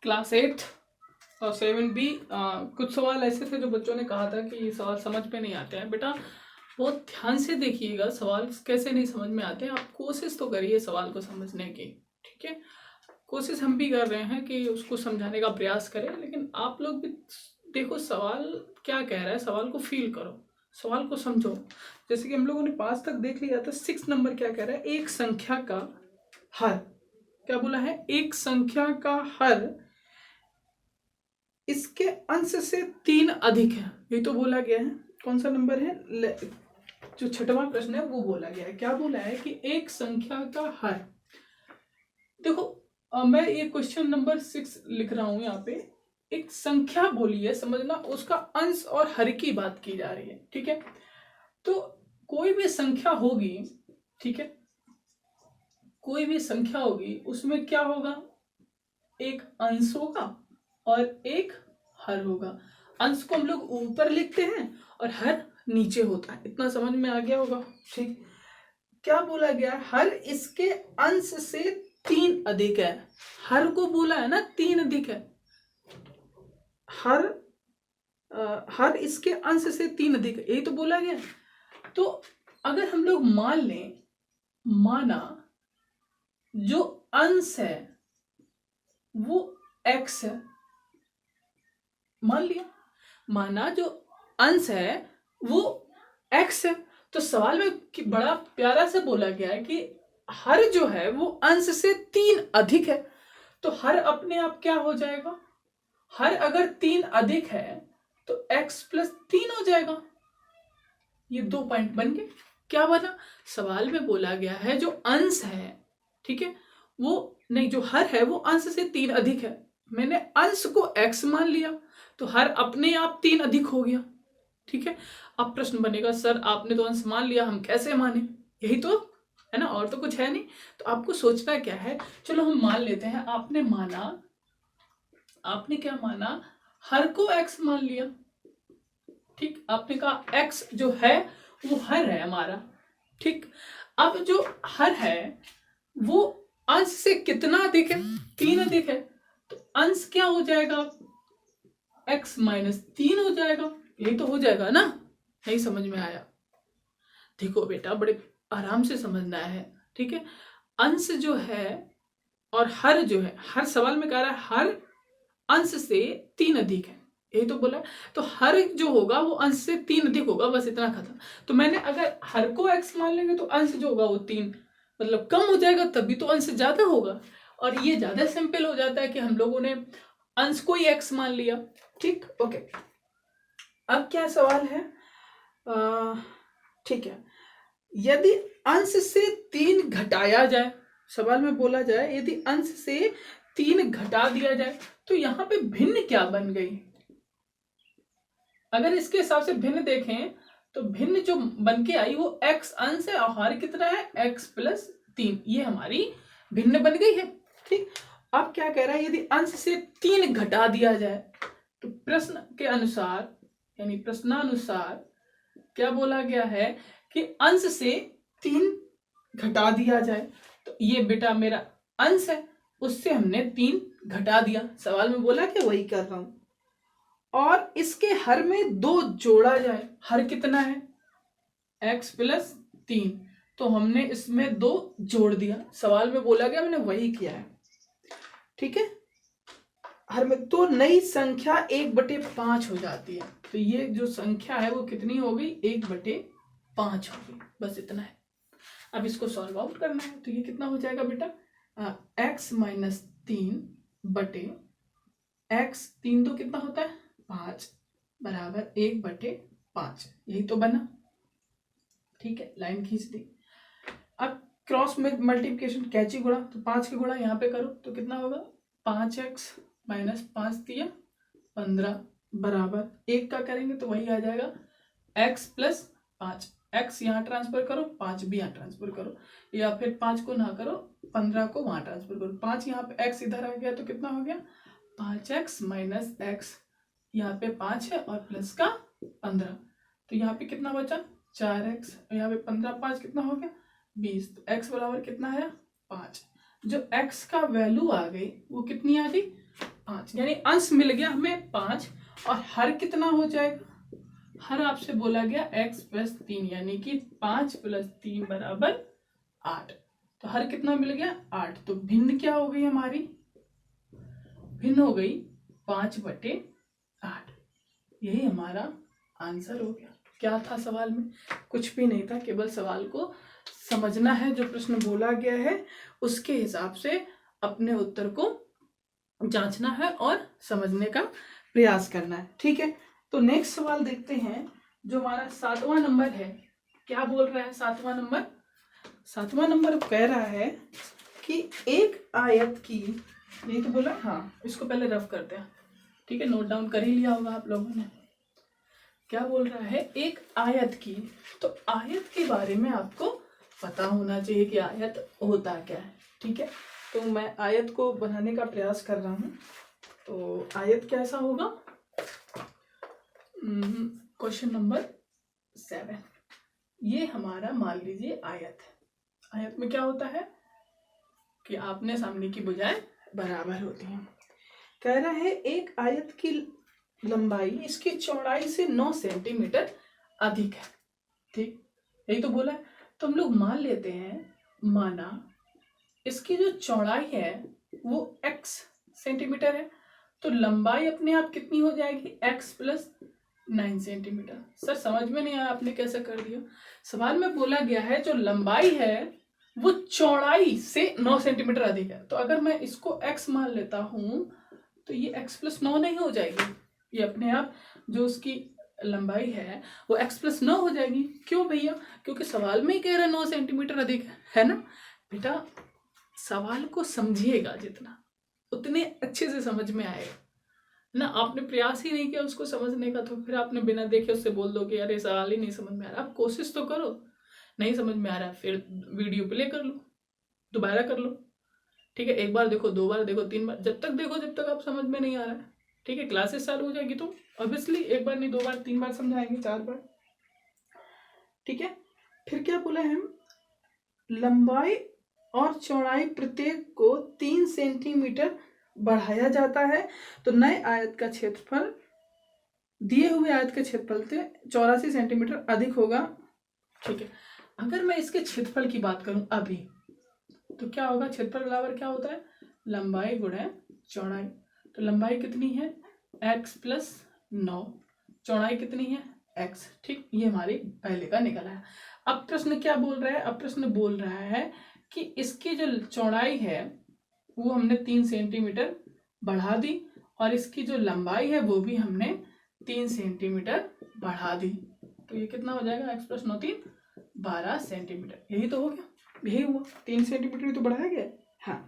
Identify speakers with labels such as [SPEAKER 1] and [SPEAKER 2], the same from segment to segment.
[SPEAKER 1] Class 8 और 7B कुछ सवाल ऐसे थे जो बच्चों ने कहा था कि ये सवाल समझ में नहीं आते हैं। बेटा बहुत ध्यान से देखिएगा, सवाल कैसे नहीं समझ में आते हैं। आप कोशिश तो करिए सवाल को समझने की, ठीक है। कोशिश हम भी कर रहे हैं कि उसको समझाने का प्रयास करें, लेकिन आप लोग भी देखो सवाल क्या कह रहा है, सवाल को फील करो, सवाल को समझो। जैसे कि हम लोगों ने 5 तक देख लिया था। 6 नंबर क्या कह रहा है, एक संख्या का हर, क्या बोला है, एक संख्या का हर इसके अंश से 3 अधिक है, ये तो बोला गया है। कौन सा नंबर है, जो 6वां प्रश्न है वो बोला गया है। क्या बोला है कि एक संख्या का हर, देखो मैं ये क्वेश्चन नंबर 6 लिख रहा हूं यहाँ पे। एक संख्या बोली है, समझना, उसका अंश और हर की बात की जा रही है, ठीक है। तो कोई भी संख्या होगी, ठीक है, कोई भी संख्या होगी उसमें क्या होगा, एक अंश होगा और एक हर होगा। अंश को हम लोग ऊपर लिखते हैं और हर नीचे होता है। इतना समझ में आ गया होगा, ठीक। क्या बोला गया, हर इसके अंश से 3 अधिक है। हर को बोला है ना 3 अधिक है, हर इसके अंश से 3 अधिक है, यही तो बोला गया। तो अगर हम लोग मान लें, माना जो अंश है वो x है, मान लिया, माना जो अंश है वो x है, तो सवाल में बड़ा प्यारा से बोला गया है कि हर जो है वो अंश से 3 अधिक है। तो हर अपने आप क्या हो जाएगा, हर अगर 3 अधिक है तो x + 3 हो जाएगा। ये 2 पॉइंट बन गए। क्या बना, सवाल में बोला गया है जो अंश है, ठीक है, वो नहीं, जो हर है वो अंश से 3 अधिक है। मैंने अंश को x मान लिया तो हर अपने आप 3 अधिक हो गया, ठीक है। अब प्रश्न बनेगा, सर आपने तो अंश मान लिया, हम कैसे माने, यही तो है ना, और तो कुछ है नहीं। तो आपको सोचना क्या है, चलो हम मान लेते हैं। आपने माना, आपने क्या माना, हर को x मान लिया, ठीक। आपने कहा x जो है वो हर है हमारा, ठीक। अब जो हर है वो अंश से कितना अधिक है, 3 अधिक है। तो अंश क्या हो जाएगा, x - 3 हो जाएगा, यही तो हो जाएगा ना। नहीं समझ में आया, देखो बेटा बड़े आराम से समझना है, ठीक है। अंश जो है और हर जो है, हर सवाल में कह रहा है हर अंश से 3 अधिक है, यही तो बोला। तो हर जो होगा वो अंश से 3 अधिक होगा, बस इतना खत्म। तो मैंने अगर हर को x मान लेंगे तो अंश जो होगा वो 3 मतलब कम हो जाएगा, तभी तो अंश ज्यादा होगा। और ये ज्यादा सिंपल हो जाता है कि हम लोगों ने अंश को ही x मान लिया, ठीक। ओके, अब क्या सवाल है, ठीक है, यदि अंश से 3 घटाया जाए, सवाल में बोला जाए यदि अंश से 3 घटा दिया जाए तो यहाँ पे भिन्न क्या बन गई। अगर इसके हिसाब से भिन्न देखें तो भिन्न जो बन के आई वो x अंश है और हर कितना है, x + 3, ये हमारी भिन्न बन गई है, ठीक। अब क्या कह रहा है, यदि अंश से 3 घटा दिया जाए तो प्रश्न के अनुसार, यानी प्रश्नानुसार क्या बोला गया है कि अंश से 3 घटा दिया जाए। तो ये बेटा मेरा अंश है, उससे हमने 3 घटा दिया, सवाल में बोला कि वही कर रहा हूं। और इसके हर में 2 जोड़ा जाए, हर कितना है, x + 3, तो हमने इसमें 2 जोड़ दिया, सवाल में बोला गया मैंने वही किया है, ठीक है। हर में तो नई संख्या 1/5 हो जाती है। तो ये जो संख्या है वो कितनी हो गई, 1/5 हो गई, बस इतना है। अब इसको सॉल्व आउट करना है, तो ये कितना हो जाएगा बेटा, x - 3 बटे x, 3 तो कितना होता है 5 बराबर 1/5, यही तो बना, ठीक है। लाइन खींच दी। अब क्रॉस में मल्टीप्लिकेशन, कैची गुणा, तो 5 के गुणा यहाँ पे करो तो कितना होगा, 5x - 5 × 15 बराबर 1 का करेंगे तो वही आ जाएगा x + 5। x यहाँ ट्रांसफर करो, 5 भी यहाँ ट्रांसफर करो, या फिर 5 को ना करो, 15 को वहां ट्रांसफर करो। 5 यहाँ पे x इधर आ गया तो कितना हो गया, 5x - x, यहाँ पे 5 है और प्लस का 15, तो यहाँ पे कितना बचा 4x, यहाँ पे 15 5 कितना हो गया 20। तो x बराबर कितना है 5। जो x का वैल्यू आ गई वो कितनी आ गई 5, यानी अंश मिल गया हमें 5। और हर कितना हो जाएगा? हर आपसे बोला गया x + 3, यानी कि 5 + 3 = 8। तो हर कितना मिल गया? 8। तो भिन्न क्या हो गई हमारी? भिन्न हो गई 5/8। यही हमारा आंसर हो गया। क्या था सवाल में? कुछ भी नहीं था, केवल सवाल को समझना है, जो प्रश्न बोला गया है उसके हिसाब से अपने उत्तर को जांचना है और समझने का प्रयास करना है। ठीक है, तो नेक्स्ट सवाल देखते हैं, जो हमारा 7वां नंबर है। क्या बोल रहा है 7वां नंबर? 7वां नंबर कह रहा है कि एक आयत की, यही तो बोला, हाँ इसको पहले रफ करते हैं। ठीक है, नोट डाउन कर ही लिया होगा आप लोगों ने। क्या बोल रहा है? एक आयत की, तो आयत के बारे में आपको पता होना चाहिए कि आयत होता क्या है। ठीक है, तो मैं आयत को बनाने का प्रयास कर रहा हूँ। तो आयत कैसा होगा? Question number 7। ये हमारा मान लीजिए आयत है। आयत में क्या होता है कि आपने सामने की भुजाएं बराबर होती हैं। कह रहा है एक आयत की लंबाई इसकी चौड़ाई से 9 सेंटीमीटर अधिक है। ठीक, यही तो बोला है। तो हम लोग मान लेते हैं, माना इसकी जो चौड़ाई है वो x सेंटीमीटर है, तो लंबाई अपने आप कितनी हो जाएगी? x + 9 centimetre. सर समझ में नहीं आया, आपने कैसे कर दिया? सवाल में बोला गया है जो लंबाई है वो चौड़ाई से 9 सेंटीमीटर अधिक है। तो अगर मैं इसको x मान लेता हूं तो ये x + 9 नहीं हो जाएगी? ये अपने आप जो उसकी लंबाई है वो x + 9 हो जाएगी। क्यों भैया? क्योंकि सवाल में ही कह रहा है 9 सेंटीमीटर अधिक है ना। बेटा सवाल को समझिएगा, जितना उतने अच्छे से समझ में आएगा ना। आपने प्रयास ही नहीं किया उसको समझने का, तो फिर आपने बिना देखे उससे बोल दो कि अरे सवाल ही नहीं समझ में आ रहा। आप कोशिश तो करो, नहीं समझ में आ रहा है फिर वीडियो प्ले कर लो, दोबारा कर लो। ठीक है, एक बार देखो, 2 बार देखो, 3 बार, जब तक देखो जब तक आप समझ में नहीं आ रहा है। ठीक है, क्लासेस चालू हो जाएगी तो ऑब्वियसली 1 बार नहीं 2 बार 3 बार समझाएंगे, 4 बार। ठीक है, फिर क्या बोला है? लंबाई और चौड़ाई प्रत्येक को 3 सेंटीमीटर बढ़ाया जाता है, तो नए आयत का क्षेत्रफल दिए हुए आयत के क्षेत्रफल से 84 सेंटीमीटर अधिक होगा। ठीक है, अगर मैं इसके क्षेत्रफल की बात करूं अभी, तो क्या होगा? क्षेत्रफल बराबर क्या होता है? लंबाई गुणा चौड़ाई। तो लंबाई कितनी है? x + 9, चौड़ाई कितनी है? x। ठीक, ये हमारी पहले का निकला है। अब प्रश्न क्या बोल रहा है? अब प्रश्न बोल रहा है कि इसकी जो चौड़ाई है वो हमने 3 सेंटीमीटर बढ़ा दी, और इसकी जो लंबाई है वो भी हमने 3 सेंटीमीटर बढ़ा दी। तो ये कितना हो जाएगा? x + 9 3 12 centimetre. यही तो हो गया, यही हुआ, 3 सेंटीमीटर ही तो बढ़ाया गया। हाँ,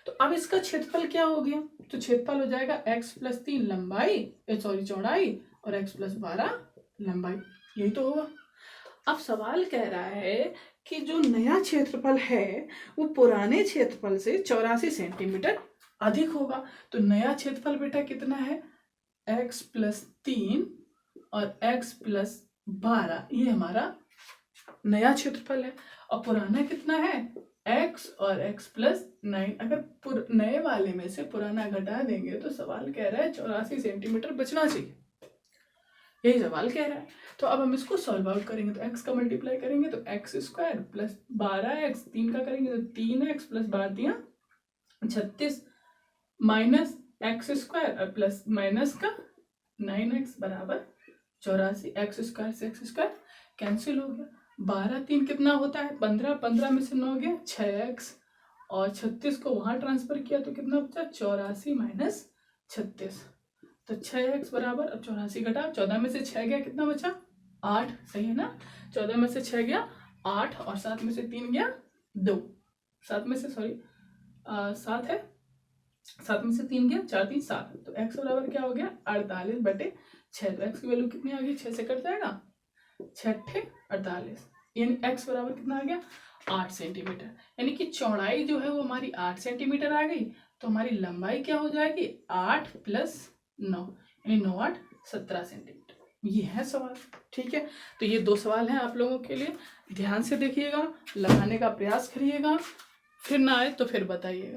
[SPEAKER 1] तो अब इसका क्षेत्रफल क्या हो गया? तो क्षेत्रफल हो जाएगा x + 3 लंबाई, चौड़ाई, और x + 12 लंबाई। यही तो होगा। अब सवाल कह रहा है कि जो नया क्षेत्रफल है वो पुराने क्षेत्रफल से 84 सेंटीमीटर अधिक होगा। तो नया क्षेत्रफल बेटा कितना है? x + 3 और x + 12, ये हमारा नया क्षेत्रफल है। और पुराना कितना है? x और x + 9। अगर नए वाले में से पुराना घटा देंगे तो सवाल कह रहा है 84 सेंटीमीटर बचना चाहिए, यही सवाल कह रहा है। तो अब हम इसको सॉल्व आउट करेंगे, तो x का मल्टीप्लाई करेंगे तो x² + 12x, 3 का करेंगे तो 3x + 12 36 minus x² plus minus का 9x = 84। x² से x² कैंसिल हो गया। 12 3 कितना होता है? 15, 15 में से 9 गया 6x, और 36 को वहां ट्रांसफर किया तो कितना बचा? 84 माइनस 36। तो 6x बराबर, अब 84 घटा 14 में से 6 गया, कितना बचा? 8। सही है ना? 14 में से 6 गया 8, और 7 में से 3 गया 2। 7 में से 7 है, 7 में से 3 गया 4 3 7। तो x बराबर क्या हो गया? 48/6। तो x की वैल्यू कितनी आ गई? 6 से कट जाएगा, 6 48, यानी x बराबर कितना आ गया? 8 सेंटीमीटर। यानी कि चौड़ाई जो है वो हमारी 8 सेंटीमीटर आ गई, तो हमारी लंबाई क्या हो जाएगी? 8 + 9, यानी 9 8 17 सेंटीमीटर। ये है सवाल। ठीक है, तो ये 2 सवाल हैं आप लोगों के लिए, ध्यान से देखिएगा, लगाने का प्रयास करिएगा, फिर ना आए तो फिर बताइएगा।